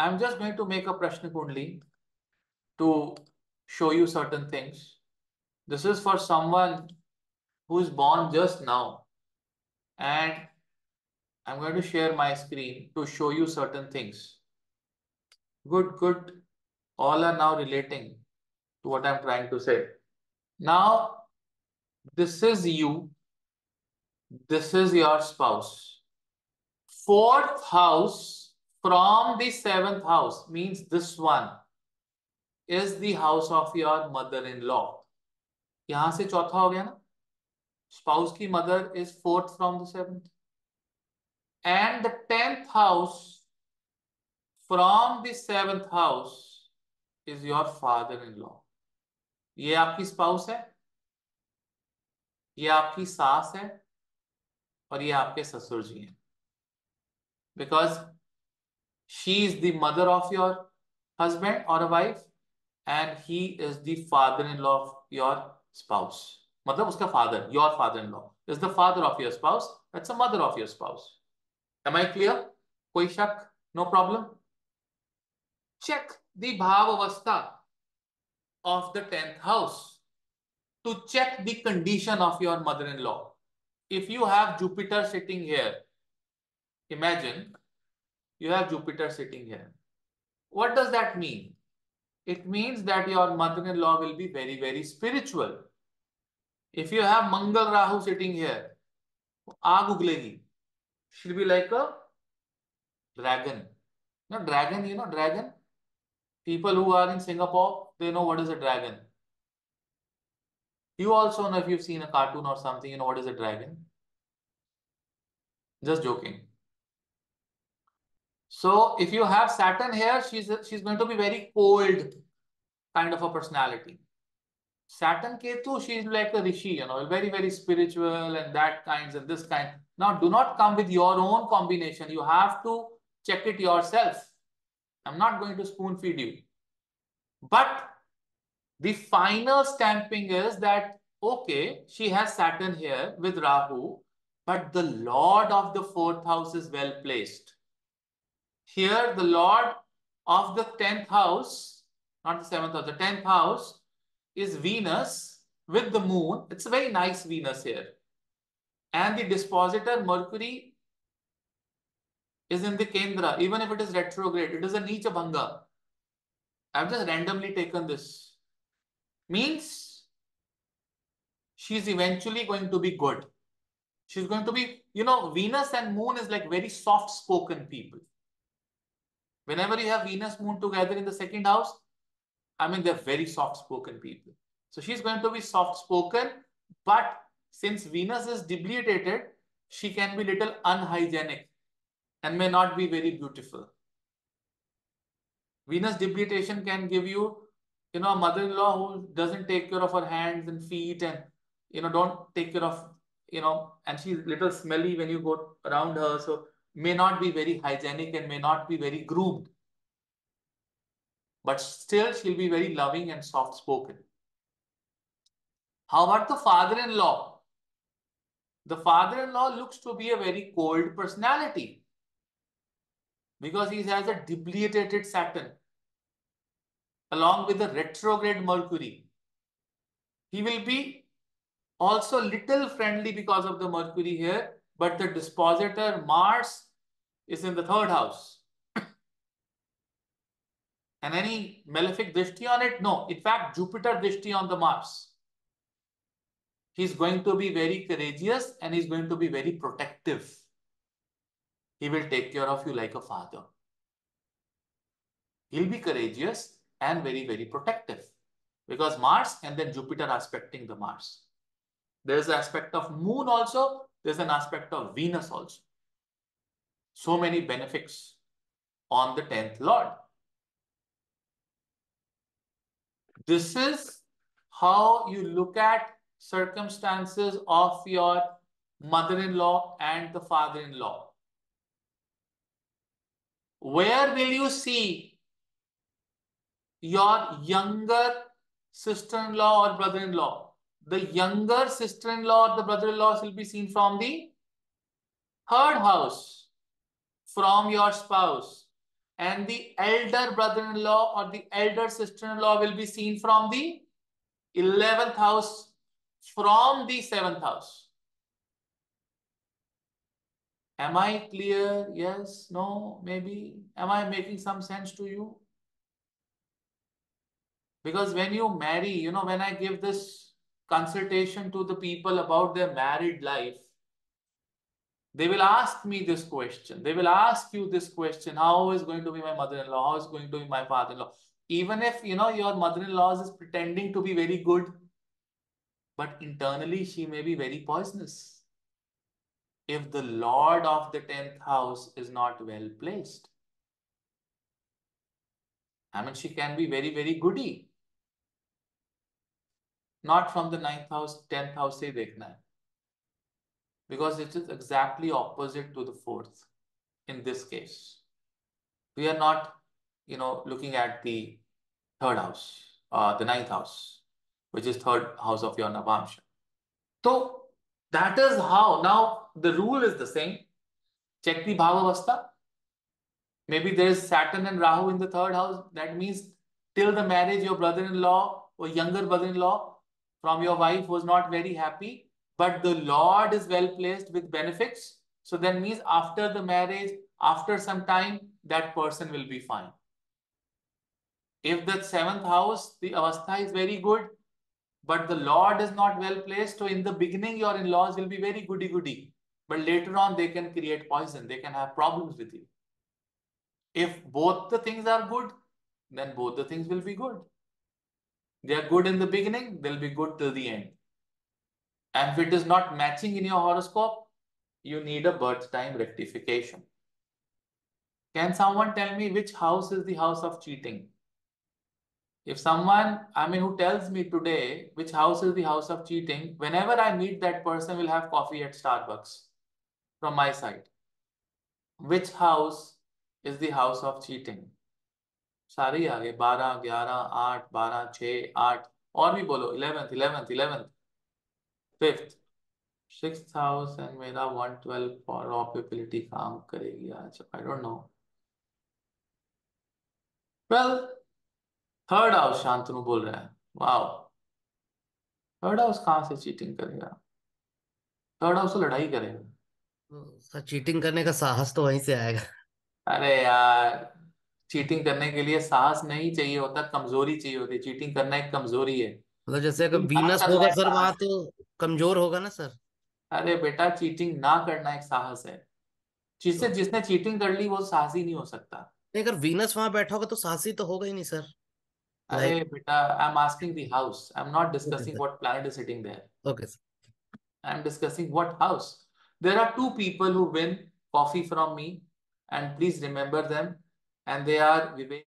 I'm just going to make a Prashna Kundli to show you certain things. This is for someone who is born just now, and I'm going to share my screen to show you certain things. Good, good. All are now relating to what I'm trying to say. Now, this is you. This is your spouse. Fourth house from the seventh house means this one is the house of your mother-in-law. यहां से चौथा हो गया ना. Spouse की mother is fourth from the seventh. And the 10th house from the 7th house is your father-in-law. ये आपकी spouse है, ये आपकी सास है, और ये आपके ससुर जी हैं. Because she is the mother of your husband or a wife, and he is the father-in-law of your spouse. मतलब उसका father, your father-in-law is the father of your spouse. That's the mother of your spouse. Am I clear? कोई शक? No problem. Check the bhav avastha of the 10th house to check the condition of your mother-in-law. If you have Jupiter sitting here, imagine you have Jupiter sitting here. What does that mean? It means that your mother-in-law will be very, very spiritual. If you have Mangal Rahu sitting here, aag uglegi. She'll be like a dragon. No, dragon, you know, dragon? People who are in Singapore, they know what is a dragon. You also know, if you've seen a cartoon or something, you know what is a dragon. Just joking. So if you have Saturn here, she's going to be very cold kind of a personality. Saturn Ketu, she's like a rishi, you know, very, very spiritual and that kinds and this kind. Now, do not come with your own combination. You have to check it yourself. I'm not going to spoon feed you. But the final stamping is that, okay, she has Saturn here with Rahu, but the Lord of the 4th house is well placed. Here, the Lord of the 10th house, not the 7th house, the 10th house is Venus with the moon. It's a very nice Venus here. And the dispositor Mercury is in the Kendra, even if it is retrograde. It is a Nicha Bhanga. I've just randomly taken this. Means she's eventually going to be good. She's going to be, you know, Venus and moon is like very soft-spoken people. Whenever you have Venus, moon together in the second house, I mean, they're very soft-spoken people. So she's going to be soft-spoken, but since Venus is debilitated, she can be little unhygienic and may not be very beautiful. Venus debilitation can give you, you know, a mother-in-law who doesn't take care of her hands and feet and, you know, don't take care of, you know, and she's little smelly when you go around her. So may not be very hygienic and may not be very groomed. But still, she'll be very loving and soft-spoken. How about the father-in-law? The father-in-law looks to be a very cold personality because he has a debilitated Saturn along with the retrograde Mercury. He will be also little friendly because of the Mercury here, but the dispositor Mars is in the 3rd house. And any malefic drishti on it? No. In fact, Jupiter drishti on the Mars. He's going to be very courageous and he's going to be very protective. He will take care of you like a father. He'll be courageous and very, very protective because Mars and then Jupiter aspecting the Mars. There's an aspect of moon also. There's an aspect of Venus also. So many benefits on the 10th Lord. This is how you look at circumstances of your mother-in-law and the father-in-law. Where will you see your younger sister-in-law or brother-in-law? The younger sister-in-law or the brother-in-law will be seen from the 3rd house, from your spouse. and the elder brother-in-law or the elder sister-in-law will be seen from the 11th house, from the 7th house. Am I clear? Yes, no, maybe. Am I making some sense to you? Because when you marry, when I give this consultation to the people about their married life, they will ask me this question. They will ask you this question. How is going to be my mother-in-law? How is going to be my father-in-law? Even if, your mother-in-law is pretending to be very good, but internally she may be very poisonous. If the Lord of the 10th house is not well placed, I mean, she can be very, very goody. Not from the 9th house, 10th house se dekhna hai. Because it is exactly opposite to the 4th in this case. We are not, looking at the 3rd house, the 9th house, which is 3rd house of your Navamsha. So that is how, now the rule is the same. Check the Bhavavastha. Maybe there is Saturn and Rahu in the 3rd house. That means till the marriage, your brother-in-law or younger brother-in-law from your wife was not very happy, but the Lord is well placed with benefits. So that means after the marriage, after some time, that person will be fine. If the 7th house, the avastha is very good, but the Lord is not well placed, so in the beginning, your in-laws will be very goody-goody. But later on, they can create poison. They can have problems with you. If both the things are good, then both the things will be good. They are good in the beginning, they'll be good till the end. And if it is not matching in your horoscope, you need a birth time rectification. Can someone tell me which house is the house of cheating? If someone, who tells me today which house is the house of cheating, whenever I meet that person, will have coffee at Starbucks from my side. Which house is the house of cheating? सारे ही आ गए 12, 11, 8, 12, 6, 8 और भी बोलो 11th, 11th, 11th, 5th, 6th house and मेरा 112 probability काम करेगी आज I don't know well 3rd house Shantanu बोल रहा है वाओ 3rd हाउस कहाँ से चीटिंग करेगा 3rd हाउस तो लड़ाई करेगा सर चीटिंग करने का साहस तो वहीं से आएगा। अरे यार चीटिंग करने के लिए साहस नहीं चाहिए होता कमजोरी चाहिए होती चीटिंग करना एक कमजोरी है मतलब जैसे अगर चीटिंग ना वीनस करना होगा एक सर वहां साहस है तो कमजोर होगा ना सर। अरे बेटा चीटिंग ना करना एक साहस है जिससे तो जिसने चीटिंग कर ली वो साहसी नहीं हो सकता नहीं, अगर वीनस वहां बैठा होगा तो साहसी तो होगा ही नहीं सर। अरे लाइक बेटा I am asking the house I am not okay discussing sir. What planet is sitting there okay sir. I am discussing what house there are two people who win coffee from me and please remember them and they are Vivek